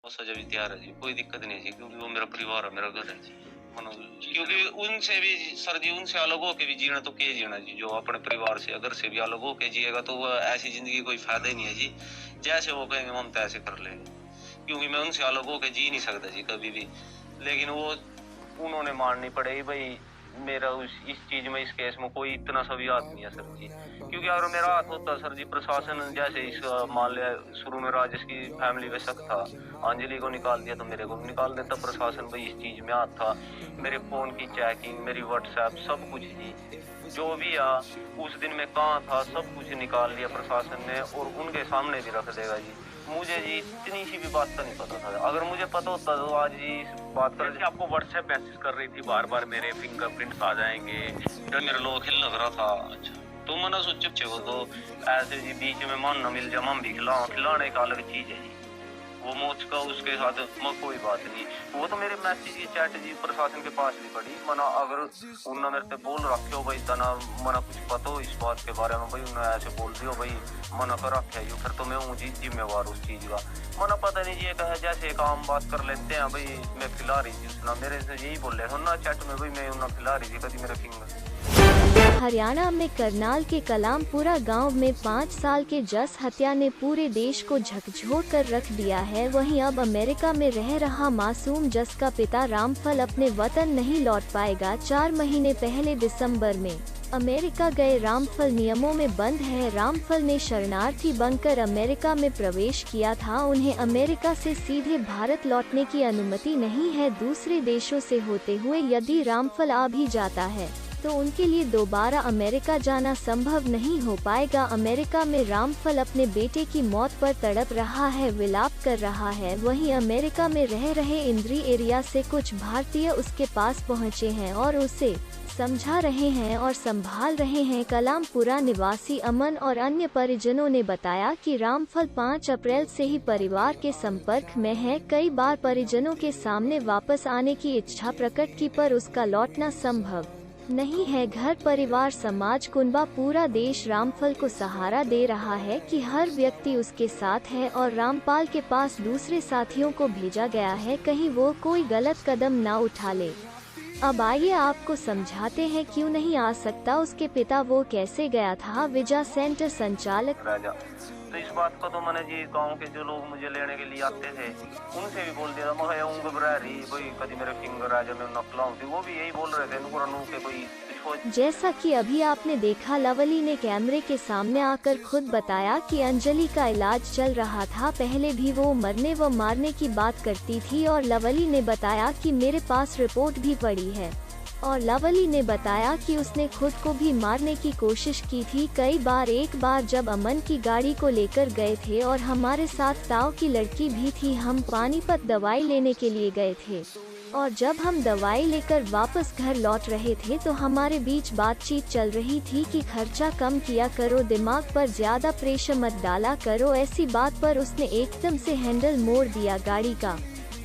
सजा भी तैयार है जी, कोई दिक्कत नहीं है जी, क्योंकि वो मेरा परिवार है, मेरा घर है जी। क्योंकि उनसे भी सर जी, उनसे अलग होके भी जीना तो क्या जीना जी, जो अपने परिवार से अगर से भी अलग होके जिएगा तो वो ऐसी जिंदगी कोई फायदा ही नहीं है जी। जैसे वो कहेंगे हम तैसे कर लेंगे, क्योंकि मैं उनसे अलग होके जी नहीं सकता जी कभी भी। लेकिन वो उन्होंने माननी पड़ेगी भाई, मेरा इस चीज में, इस केस में कोई इतना सा भी हाथ नहीं है सर जी। क्योंकि अगर मेरा हाथ होता सर जी, प्रशासन जैसे इस मान लिया शुरू में राजेश की फैमिली पे शक था, अंजलि को निकाल दिया तो मेरे को भी निकाल देता प्रशासन, भाई इस चीज में हाथ था। मेरे फोन की चेकिंग, मेरी व्हाट्सएप, सब कुछ जी, जो भी आ उस दिन मैं कहाँ था सब कुछ निकाल लिया प्रशासन ने, और उनके सामने भी रख देगा जी। मुझे जी इतनी सी भी बात का नहीं पता था, अगर मुझे पता होता तो आज जी इस बात कर। आपको व्हाट्सएप मैसेज कर रही थी बार बार, मेरे फिंगरप्रिंट्स आ जाएंगे, डर मेरे लोग खेल लग रहा था। अच्छा तो मना सोचे अच्छे को तो ऐसे जी बीच में मन न मिल जाए, हम भी खिलाने का अलग चीज है जी, वो मोच का उसके साथ कोई बात नहीं। वो तो मेरे मैसेज की चैट जी प्रशासन के पास भी पड़ी, मना अगर उन्होंने मेरे से बोल रखे हो भाई तना मना कुछ पता हो इस बात के बारे में, भाई उन्होंने ऐसे बोल दियो भाई मना कर रखे है, फिर तो मैं हूँ जी जिम्मेवार उस चीज का। मना पता नहीं जी, कहे जैसे एक आम बात कर लेते हैं भाई, मैं खिला रही थी उसना, मेरे से यही बोल रहे ना चैट में भाई मैं उन्हें खिला रही थी कभी मेरे फिंगर। हरियाणा में करनाल के कलामपुरा गांव में 5 साल के जस हत्या ने पूरे देश को झकझोर कर रख दिया है। वहीं अब अमेरिका में रह रहा मासूम जस का पिता रामफल अपने वतन नहीं लौट पाएगा। 4 महीने पहले दिसंबर में अमेरिका गए रामफल नियमों में बंद है। रामफल ने शरणार्थी बनकर अमेरिका में प्रवेश किया था। उन्हें अमेरिका से सीधे भारत लौटने की अनुमति नहीं है। दूसरे देशों से होते हुए यदि रामफल आ भी जाता है तो उनके लिए दोबारा अमेरिका जाना संभव नहीं हो पाएगा। अमेरिका में रामफल अपने बेटे की मौत पर तड़प रहा है, विलाप कर रहा है। वहीं अमेरिका में रह रहे इंद्री एरिया से कुछ भारतीय उसके पास पहुंचे हैं और उसे समझा रहे हैं और संभाल रहे हैं। कलामपुरा निवासी अमन और अन्य परिजनों ने बताया कि रामफल 5 अप्रैल से ही परिवार के संपर्क में है। कई बार परिजनों के सामने वापस आने की इच्छा प्रकट की पर उसका लौटना संभव नहीं है। घर परिवार समाज कुनबा पूरा देश रामफल को सहारा दे रहा है कि हर व्यक्ति उसके साथ है और रामपाल के पास दूसरे साथियों को भेजा गया है, कहीं वो कोई गलत कदम ना उठा ले। अब आइए आपको समझाते हैं क्यों नहीं आ सकता उसके पिता, वो कैसे गया था। विजा सेंटर संचालक राजा तो इस बात को तो मैंने जी गांव के जो लोग मुझे लेने के लिए आते थे उनसे भी बोल दिया मैं कोई कभी मेरे फिंगर राजा में नकलाऊं थी, वो भी यही बोल रहे थे के कोई। जैसा कि अभी आपने देखा, लवली ने कैमरे के सामने आकर खुद बताया कि अंजलि का इलाज चल रहा था। पहले भी वो मरने व मारने की बात करती थी और लवली ने बताया कि मेरे पास रिपोर्ट भी पड़ी है। और लवली ने बताया कि उसने खुद को भी मारने की कोशिश की थी कई बार। एक बार जब अमन की गाड़ी को लेकर गए थे और हमारे साथ ताऊ की लड़की भी थी, हम पानीपत दवाई लेने के लिए गए थे और जब हम दवाई लेकर वापस घर लौट रहे थे तो हमारे बीच बातचीत चल रही थी कि खर्चा कम किया करो, दिमाग पर ज्यादा प्रेशर मत डाला करो। ऐसी बात पर उसने एकदम से हैंडल मोड़ दिया गाड़ी का।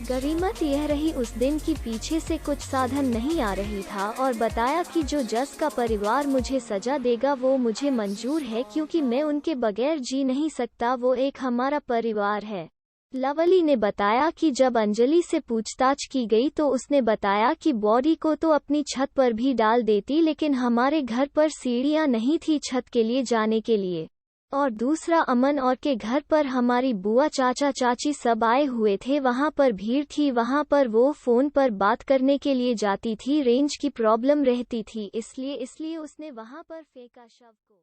गरीमत यह रही उस दिन की पीछे से कुछ साधन नहीं आ रही था और बताया कि जो जस का परिवार मुझे सजा देगा वो मुझे मंजूर है, क्योंकि मैं उनके बगैर जी नहीं सकता, वो एक हमारा परिवार है। लवली ने बताया कि जब अंजलि से पूछताछ की गई तो उसने बताया कि बॉडी को तो अपनी छत पर भी डाल देती, लेकिन हमारे घर पर सीढ़ियां नहीं थी छत के लिए जाने के लिए। और दूसरा, अमन और के घर पर हमारी बुआ चाचा चाची सब आए हुए थे, वहां पर भीड़ थी, वहां पर वो फोन पर बात करने के लिए जाती थी, रेंज की प्रॉब्लम रहती थी, इसलिए उसने वहां पर फेंका शव को।